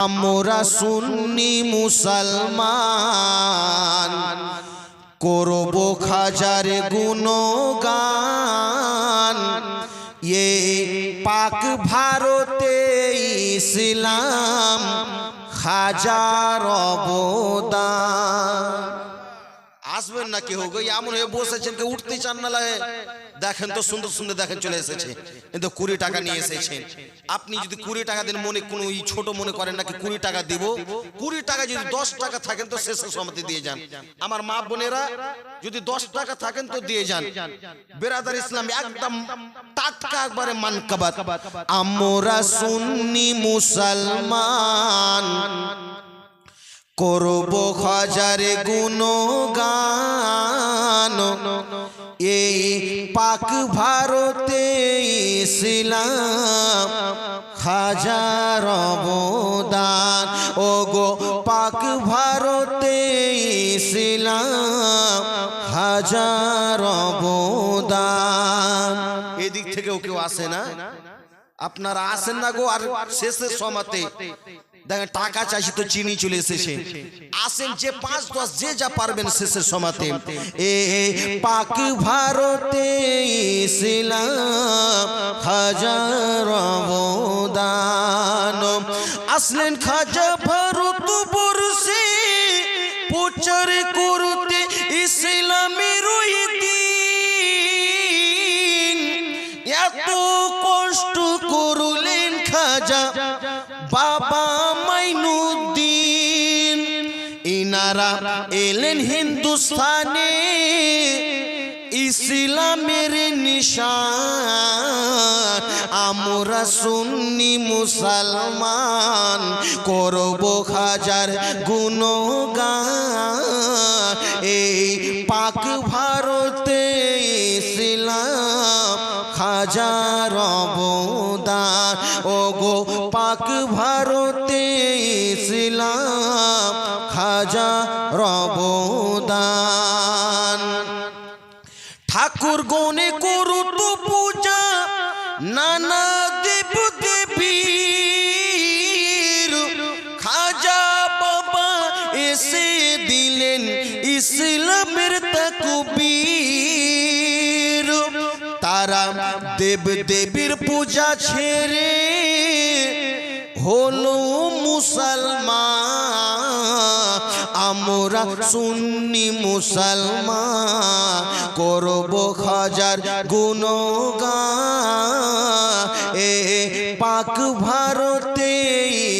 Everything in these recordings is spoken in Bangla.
আমরা সুন্নি মুসলমান করব খাজার গুণগান। ये पाक भारते इस्लाम খাজার অবদান। আসবেন না কি হোক এমন হয়ে বসেছেন কে উঠতে চান না লাগে। দেখেন তো সুন্দর সুন্দর দেখেন চলে এসেছে, কিন্তু 20 টাকা নিয়ে এসেছেন। আপনি যদি 20 টাকা দেন মনে কোনো ছোট মনে করেন নাকি 20 টাকা দিব। 20 টাকা যদি 10 টাকা থাকেন তো শেষের সময়তে দিয়ে যান। আমার মা বোনেরা যদি 10 টাকা থাকেন তো দিয়ে যান। বেরাদার ইসলাম একদম টাটকা একবারে মানকাবাত। আমরা সুন্নি মুসলমান করব খাজার গুণগান। এই পাক ভারতে ইসলাম খাজার অবদান। ও গো পাক ভারতে ইসলাম খাজার অবদান। এদিক থেকেও কেউ আসে না, আপনারা আসেন না গো। আর শেষের সময়তে দেখেন টাকা চাইছি তো চিনি চলে এসেছে। আসেন যে 5-10 যে যা পারবেন শেষের সময়তে। এ পাক ভারতে ইসলাম খাজার অবদান। আসলেন খাজা ভারত বর্ষে প্রচার করতে ইসলামের দ্বীন। এত কষ্ট করলেন খাজা বাবা মাইনুদ্দিন। ইনারা এলেন হিন্দুস্তানে ইসলামের নিশান। আমরা সুন্নি মুসলমান করব খাজার গুণগান। এই পাক ভারতে ইসলাম খাজার অবদান। ও গো পাক ভারতে ইসলাম খাজার অবদান। ঠাকুর গণে করত পূজা নানা দেব দেবীর। খাজা বাবা এসে দিলেন ইসলামের তাকবীর। তারা দেব দেবীর পূজা ছেড়ে হলো মুসলমান। আমরা সুন্নি মুসলমান করব খাজার গুণগান। এ পাক ভারতে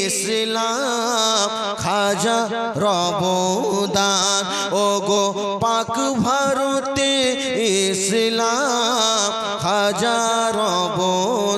ইসলাম খাজার অবদান। ও গো পাক ভারতে ইসলাম খাজার অবদান।